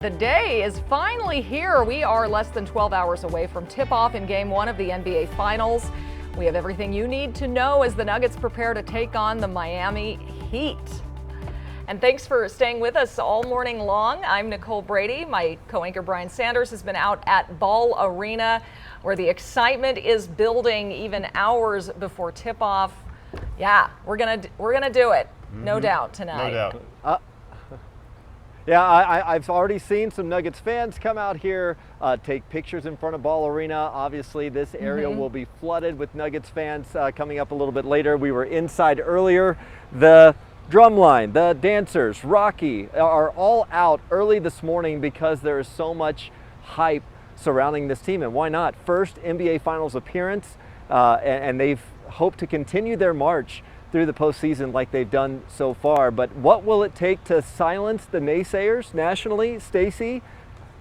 The day is finally here. We are less than 12 hours away from tip-off in Game 1 of the NBA Finals. We have everything you need to know as the Nuggets prepare to take on the Miami Heat. And thanks for staying with us all morning long. I'm Nicole Brady. My co-anchor Brian Sanders has been out at Ball Arena, where the excitement is building even hours before tip-off. Yeah, we're gonna do it, no doubt, tonight. No doubt. Yeah, I've already seen some Nuggets fans come out here, take pictures in front of Ball Arena. Obviously, this area will be flooded with Nuggets fans coming up a little bit later. We were inside earlier. The drumline, the dancers, Rocky are all out early this morning because there is so much hype surrounding this team. And why not? First NBA Finals appearance, and they've hoped to continue their march through the postseason like they've done so far. But what will it take to silence the naysayers nationally, Stacey?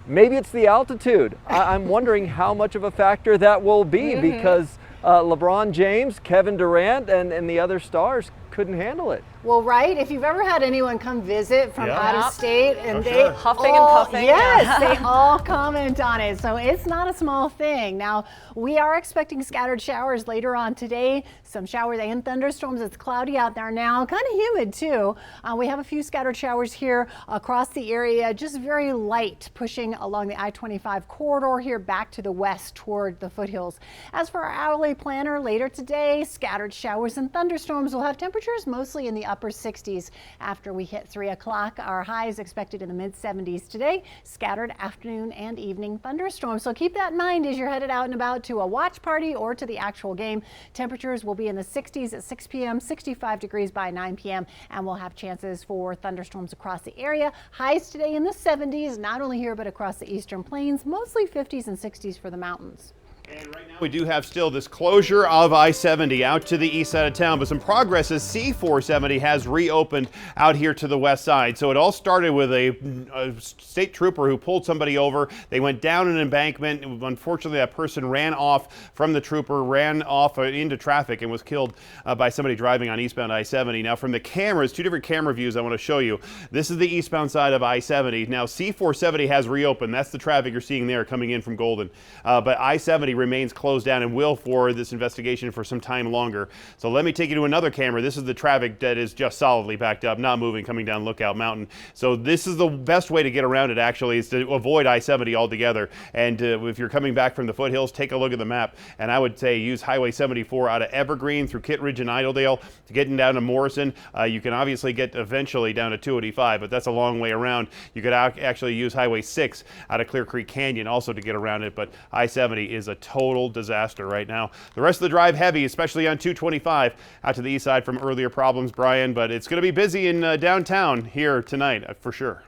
Maybe it's the altitude. I'm wondering how much of a factor that will be because LeBron James, Kevin Durant, and the other stars couldn't handle it. Well, right. If you've ever had anyone come visit from out of state and huffing and puffing. Yes, they all comment on it. So it's not a small thing. Now, we are expecting scattered showers later on today. Some showers and thunderstorms. It's cloudy out there now, kind of humid too. We have a few scattered showers here across the area, just very light, pushing along the I-25 corridor here back to the west toward the foothills. As for our hourly planner later today, scattered showers and thunderstorms will have temperatures mostly in the upper 60s after we hit 3 o'clock. Our high is expected in the mid 70s today. Scattered afternoon and evening thunderstorms. So keep that in mind as you're headed out and about to a watch party or to the actual game. Temperatures will be in the 60s at 6 p.m., 65 degrees by 9 p.m. and we'll have chances for thunderstorms across the area. Highs today in the 70s, not only here but across the eastern plains, mostly 50s and 60s for the mountains. And right now we do have still this closure of I-70 out to the east side of town, but some progress as C-470 has reopened out here to the west side. So it all started with a state trooper who pulled somebody over. They went down an embankment. Unfortunately, that person ran off from the trooper, ran off into traffic and was killed by somebody driving on eastbound I-70. Now from the cameras, two different camera views I want to show you. This is the eastbound side of I-70. Now C-470 has reopened. That's the traffic you're seeing there coming in from Golden. But I-70 remains closed down and will for this investigation for some time longer. So let me take you to another camera. This is the traffic that is just solidly backed up, not moving, coming down Lookout Mountain. So this is the best way to get around it, actually, is to avoid I-70 altogether. And if you're coming back from the foothills, take a look at the map. And I would say use Highway 74 out of Evergreen through Kittredge and Idledale to getting down to Morrison. You can obviously get eventually down to 285, but that's a long way around. You could actually use Highway 6 out of Clear Creek Canyon also to get around it, but I-70 is a total disaster right now. The rest of the drive heavy, especially on 225 out to the east side from earlier problems, Brian, but it's going to be busy in downtown here tonight for sure.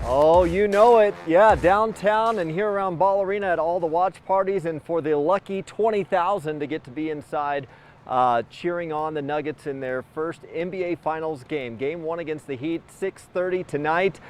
Oh, you know it. Yeah, downtown and here around Ball Arena at all the watch parties, and for the lucky 20,000 to get to be inside cheering on the Nuggets in their first NBA Finals game. Game 1 against the Heat, 6:30 tonight.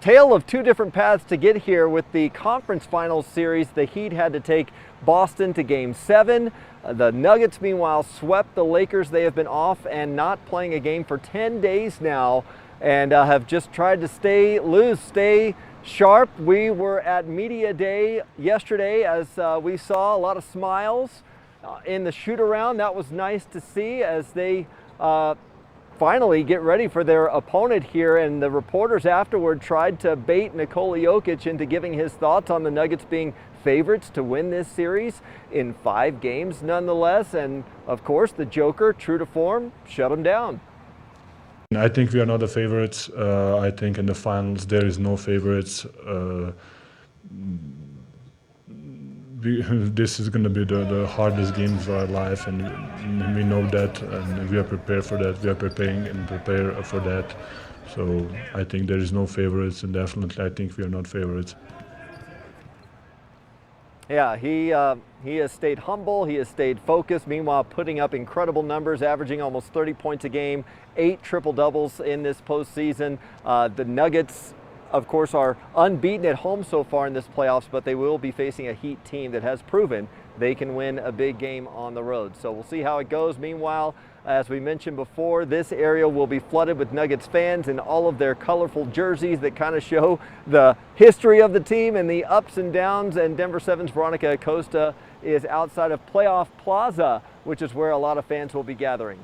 Tale of two different paths to get here. With the conference finals series, the Heat had to take Boston to Game 7. The Nuggets, meanwhile, swept the Lakers. They have been off and not playing a game for 10 days now and have just tried to stay loose, stay sharp. We were at Media Day yesterday as we saw a lot of smiles in the shoot-around. That was nice to see as they finally get ready for their opponent here, and the reporters afterward tried to bait Nikola Jokic into giving his thoughts on the Nuggets being favorites to win this series in 5 games nonetheless, and of course the Joker, true to form, shut him down. I think we are not the favorites. I think in the finals there is no favorites. This is going to be the hardest game of our life, and we know that, and we are prepared for that. We are preparing and prepare for that. So I think there is no favorites, and definitely I think we are not favorites. Yeah, he has stayed humble, he has stayed focused, meanwhile putting up incredible numbers, averaging almost 30 points a game, 8 triple-doubles in this postseason. The Nuggets, of course, are unbeaten at home so far in this playoffs, but they will be facing a Heat team that has proven they can win a big game on the road. So we'll see how it goes. Meanwhile, As we mentioned before, this area will be flooded with Nuggets fans in all of their colorful jerseys that kind of show the history of the team and the ups and downs. And Denver7's Veronica Acosta is outside of Playoff Plaza, which is where a lot of fans will be gathering.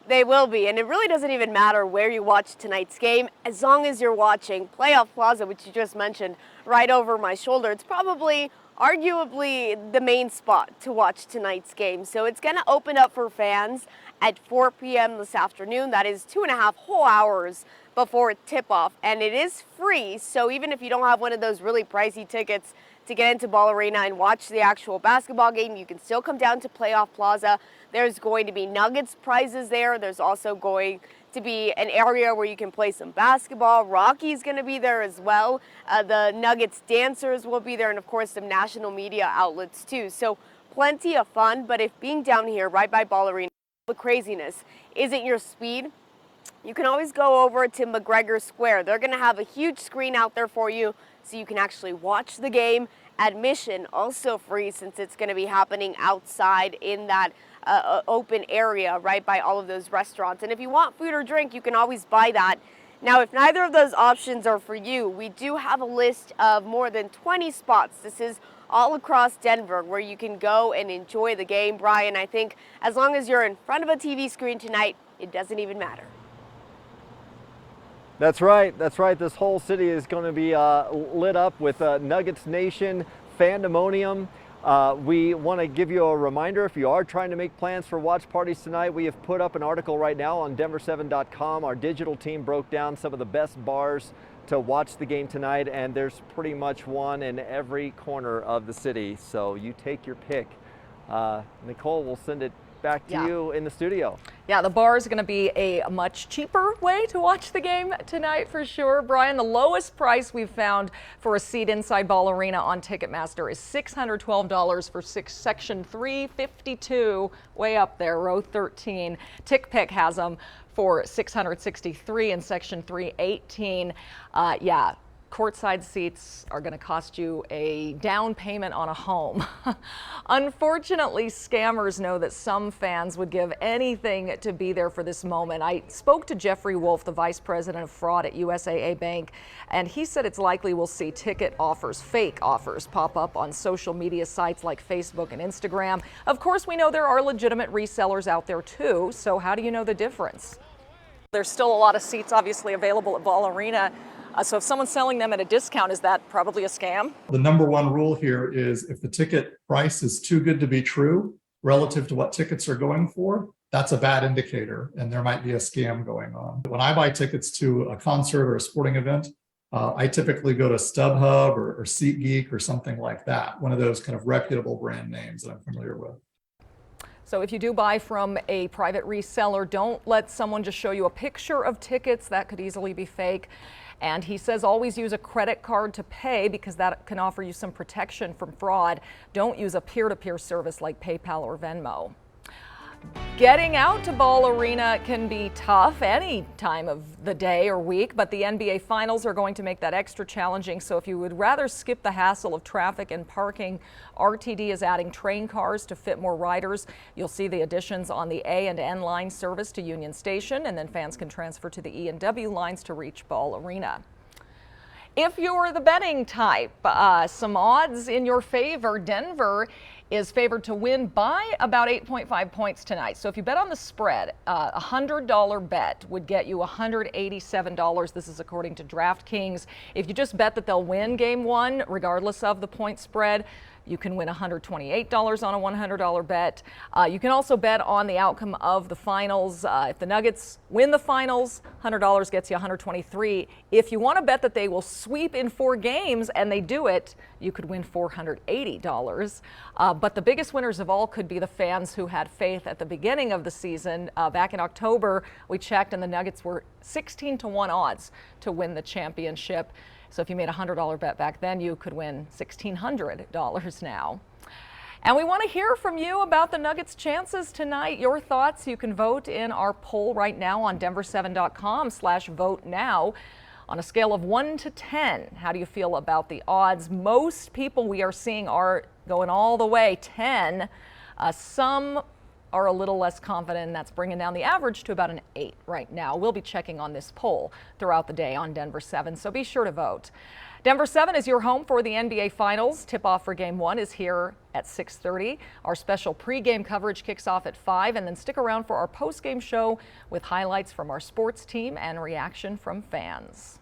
They will be, and it really doesn't even matter where you watch tonight's game, as long as you're watching Playoff Plaza, which you just mentioned, right over my shoulder. It's probably, arguably, the main spot to watch tonight's game. So it's going to open up for fans at 4 p.m. this afternoon. That is 2.5 whole hours before tip-off, and it is free. So even if you don't have one of those really pricey tickets to get into Ball Arena and watch the actual basketball game, you can still come down to Playoff Plaza. There's going to be Nuggets prizes there. There's also going to be an area where you can play some basketball. Rocky's going to be there as well. The Nuggets dancers will be there, and of course some national media outlets too. So plenty of fun, but if being down here right by Ball Arena, the craziness isn't your speed, you can always go over to McGregor Square. They're going to have a huge screen out there for you so you can actually watch the game. Admission also free since it's going to be happening outside in that open area right by all of those restaurants. And if you want food or drink, you can always buy that. Now, if neither of those options are for you, we do have a list of more than 20 spots. This is all across Denver where you can go and enjoy the game. Brian, I think as long as you're in front of a TV screen tonight, it doesn't even matter. That's right. That's right. This whole city is going to be lit up with Nuggets Nation fandemonium. We want to give you a reminder, if you are trying to make plans for watch parties tonight, we have put up an article right now on Denver7.com. Our digital team broke down some of the best bars to watch the game tonight, and there's pretty much one in every corner of the city. So you take your pick. Nicole, we'll send it back to you in the studio. Yeah, the bar is going to be a much cheaper way to watch the game tonight for sure. Brian, the lowest price we've found for a seat inside Ball Arena on Ticketmaster is $612 for section 352, way up there, row 13. TickPick has them for $663 in section 318. Yeah. Courtside seats are going to cost you a down payment on a home. Unfortunately, scammers know that some fans would give anything to be there for this moment. I spoke to Jeffrey Wolf, the vice president of fraud at USAA Bank, and he said it's likely we'll see ticket offers, fake offers, pop up on social media sites like Facebook and Instagram. Of course, we know there are legitimate resellers out there too, so how do you know the difference? There's still a lot of seats obviously available at Ball Arena. So if someone's selling them at a discount, is that probably a scam? The number one rule here is if the ticket price is too good to be true relative to what tickets are going for, that's a bad indicator and there might be a scam going on. When I buy tickets to a concert or a sporting event, I typically go to StubHub or SeatGeek or something like that, one of those kind of reputable brand names that I'm familiar with. So if you do buy from a private reseller, don't let someone just show you a picture of tickets. That could easily be fake. And he says always use a credit card to pay because that can offer you some protection from fraud. Don't use a peer-to-peer service like PayPal or Venmo. Getting out to Ball Arena can be tough any time of the day or week, but the NBA Finals are going to make that extra challenging. So if you would rather skip the hassle of traffic and parking, RTD is adding train cars to fit more riders. You'll see the additions on the A and N line service to Union Station, and then fans can transfer to the E and W lines to reach Ball Arena. If you're the betting type, some odds in your favor. Denver is favored to win by about 8.5 points tonight. So if you bet on the spread, a $100 bet would get you $187. This is according to DraftKings. If you just bet that they'll win game one, regardless of the point spread, you can win $128 on a $100 bet. You can also bet on the outcome of the finals. If the Nuggets win the finals, $100 gets you $123. If you want to bet that they will sweep in 4 games and they do it, you could win $480. But the biggest winners of all could be the fans who had faith at the beginning of the season. Back in October, we checked and the Nuggets were 16-1 odds to win the championship. So if you made a $100 bet back then, you could win $1,600 now. And we want to hear from you about the Nuggets' chances tonight. Your thoughts, you can vote in our poll right now on Denver7.com/vote now. On a scale of 1 to 10, how do you feel about the odds? Most people we are seeing are going all the way 10. Some are a little less confident, and that's bringing down the average to about an 8 right now. We'll be checking on this poll throughout the day on Denver7, so be sure to vote. Denver7 is your home for the NBA Finals. Tip-off for Game 1 is here at 6:30. Our special pregame coverage kicks off at 5, and then stick around for our postgame show with highlights from our sports team and reaction from fans.